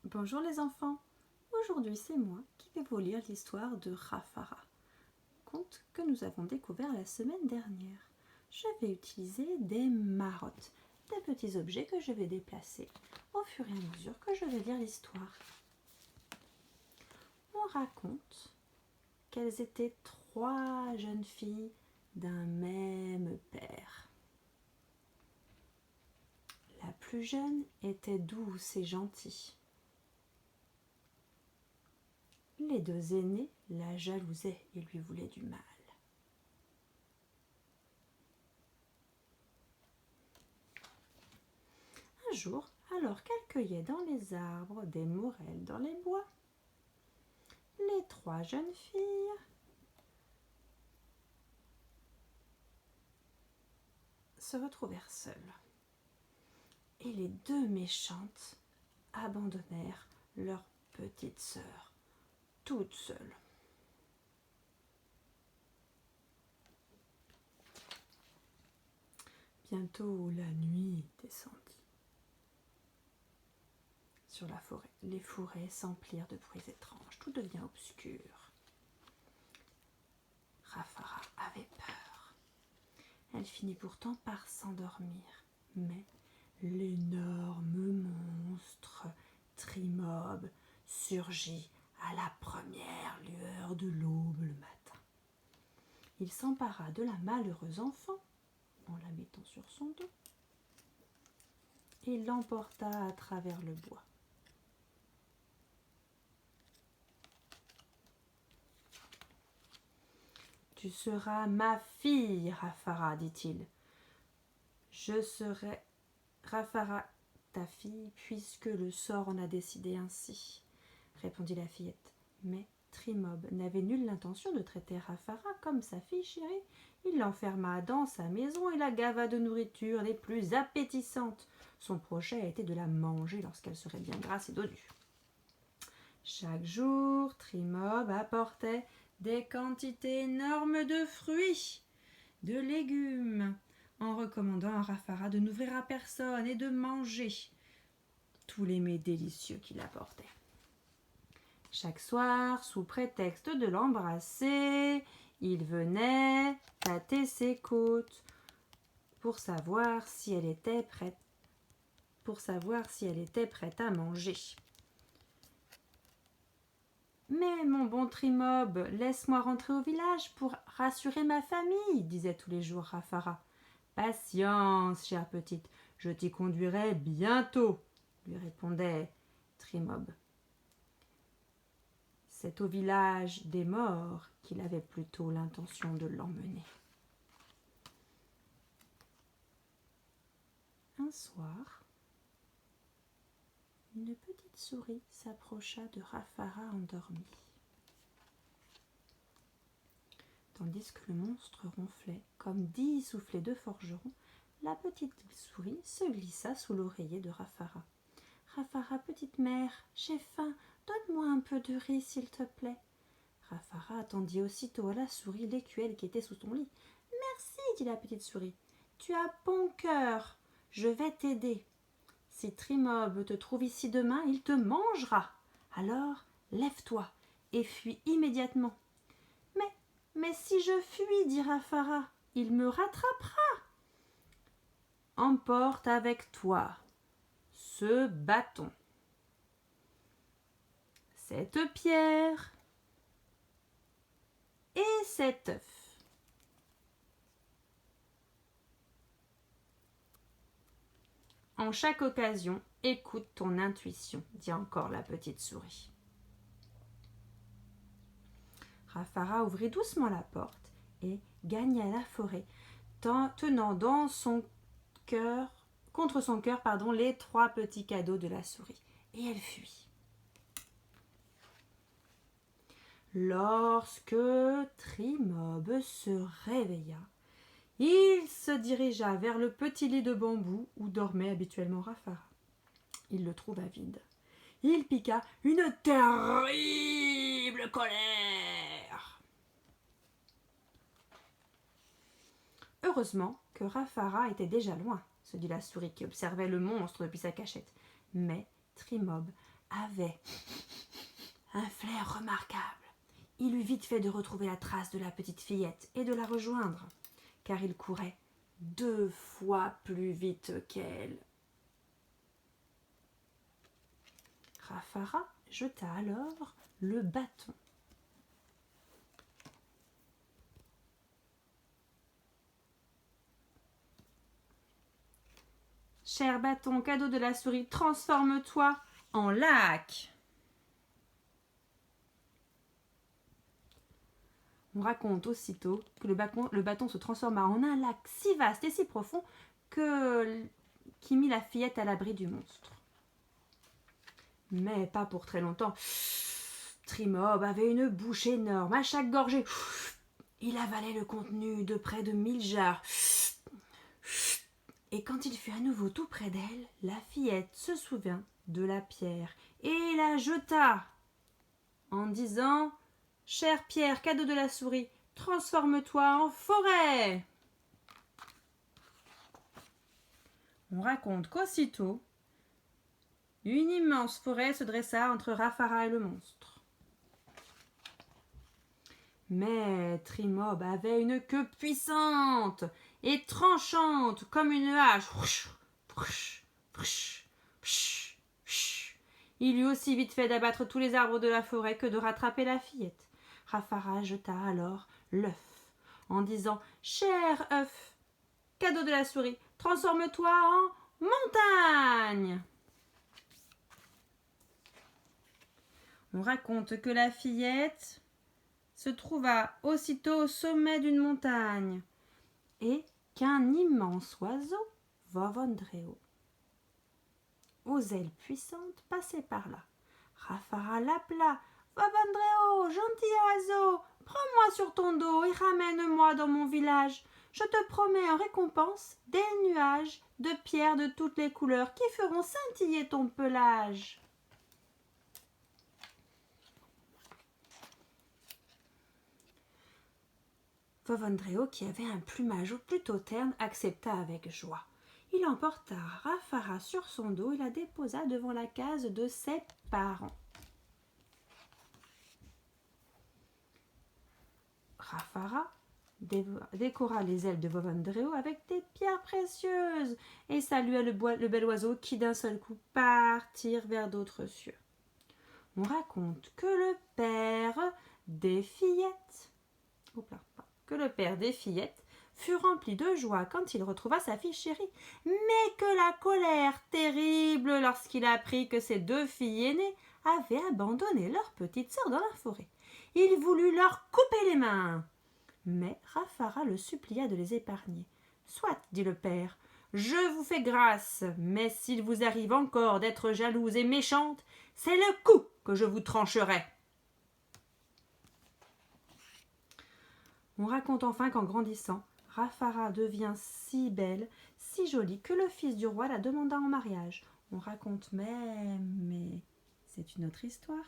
Bonjour les enfants, aujourd'hui c'est moi qui vais vous lire l'histoire de Rafara, conte que nous avons découvert la semaine dernière. Je vais utiliser des marottes, des petits objets que je vais déplacer au fur et à mesure que je vais lire l'histoire. On raconte qu'elles étaient 3 jeunes filles d'un même père. La plus jeune était douce et gentille. Les 2 aînés la jalousaient et lui voulaient du mal. Un jour, alors qu'elle cueillait dans les arbres des morelles dans les bois, les 3 jeunes filles se retrouvèrent seules. Et les 2 méchantes abandonnèrent leur petite sœur, toute seule. Bientôt la nuit descendit sur la forêt. Les forêts s'emplirent de bruits étranges. Tout devient obscur. Rafara avait peur. Elle finit pourtant par s'endormir. Mais l'énorme monstre Trimob surgit à la première lueur de l'aube le matin. Il s'empara de la malheureuse enfant en la mettant sur son dos et l'emporta à travers le bois. Tu seras ma fille, Rafara, dit-il. Je serai Rafara, ta fille, puisque le sort en a décidé ainsi, répondit la fillette. Mais Trimob n'avait nulle intention de traiter Rafara comme sa fille chérie. Il l'enferma dans sa maison et la gava de nourriture les plus appétissantes. Son projet était de la manger lorsqu'elle serait bien grasse et dodue. Chaque jour, Trimob apportait des quantités énormes de fruits, de légumes, en recommandant à Rafara de n'ouvrir à personne et de manger tous les mets délicieux qu'il apportait. Chaque soir, sous prétexte de l'embrasser, il venait tâter ses côtes pour savoir si elle était prête à manger. Mais mon bon Trimob, laisse-moi rentrer au village pour rassurer ma famille, disait tous les jours Rafara. Patience, chère petite, je t'y conduirai bientôt, lui répondait Trimob. C'est au village des morts qu'il avait plutôt l'intention de l'emmener. Un soir, une petite souris s'approcha de Rafara endormi. Tandis que le monstre ronflait comme 10 soufflets de forgeron, la petite souris se glissa sous l'oreiller de Rafara. « Rafara, petite mère, j'ai faim, donne-moi un peu de riz, s'il te plaît. » Rafara attendit aussitôt à la souris l'écuelle qui était sous son lit. « Merci, dit la petite souris, tu as bon cœur, je vais t'aider. Si Trimob te trouve ici demain, il te mangera. Alors, lève-toi et fuis immédiatement. » Mais si je fuis, dit Rafara, il me rattrapera. Emporte avec toi ce bâton, cette pierre et cet œuf. En chaque occasion, écoute ton intuition, dit encore la petite souris. Rafara ouvrit doucement la porte et gagna la forêt, tenant dans son cœur, contre son cœur, les 3 petits cadeaux de la souris. Et elle fuit. Lorsque Trimob se réveilla, il se dirigea vers le petit lit de bambou où dormait habituellement Rafara. Il le trouva vide. Il piqua une terrible colère. Heureusement que Rafara était déjà loin, se dit la souris qui observait le monstre depuis sa cachette. Mais Trimob avait un flair remarquable. Il eut vite fait de retrouver la trace de la petite fillette et de la rejoindre, car il courait 2 fois plus vite qu'elle. Rafara jeta alors le bâton. Cher bâton, cadeau de la souris, transforme-toi en lac. On raconte aussitôt que le bâton se transforma en un lac si vaste et si profond qui mit la fillette à l'abri du monstre. Mais pas pour très longtemps. Trimob avait une bouche énorme. À chaque gorgée, il avalait le contenu de près de 1000 jarres. Et quand il fut à nouveau tout près d'elle, la fillette se souvint de la pierre et la jeta en disant « Chère pierre, cadeau de la souris, transforme-toi en forêt !» On raconte qu'aussitôt, une immense forêt se dressa entre Rafara et le monstre. Mais Trimob avait une queue puissante et tranchante comme une hache. Il eut aussi vite fait d'abattre tous les arbres de la forêt que de rattraper la fillette. Rafara jeta alors l'œuf en disant « Cher œuf, cadeau de la souris, transforme-toi en montagne !» On raconte que la fillette se trouva aussitôt au sommet d'une montagne et qu'un immense oiseau, Vovandreo, aux ailes puissantes, passait par là. Rafara l'appela « Vovandreo, gentil oiseau, prends-moi sur ton dos et ramène-moi dans mon village. Je te promets en récompense des nuages de pierres de toutes les couleurs qui feront scintiller ton pelage. » Vovandreo, qui avait un plumage plutôt terne, accepta avec joie. Il emporta Rafara sur son dos et la déposa devant la case de ses parents. Rafara décora les ailes de Vovandreo avec des pierres précieuses et salua le bel oiseau qui d'un seul coup partirent vers d'autres cieux. On raconte que le père des fillettes fut rempli de joie quand il retrouva sa fille chérie, mais que la colère terrible lorsqu'il apprit que ses 2 filles aînées avaient abandonné leur petite sœur dans la forêt. Il voulut leur couper les mains. Mais Rafara le supplia de les épargner. « Soit, dit le père, je vous fais grâce, mais s'il vous arrive encore d'être jalouse et méchante, c'est le cou que je vous trancherai. » On raconte enfin qu'en grandissant, Rafara devient si belle, si jolie, que le fils du roi la demanda en mariage. On raconte même, mais c'est une autre histoire.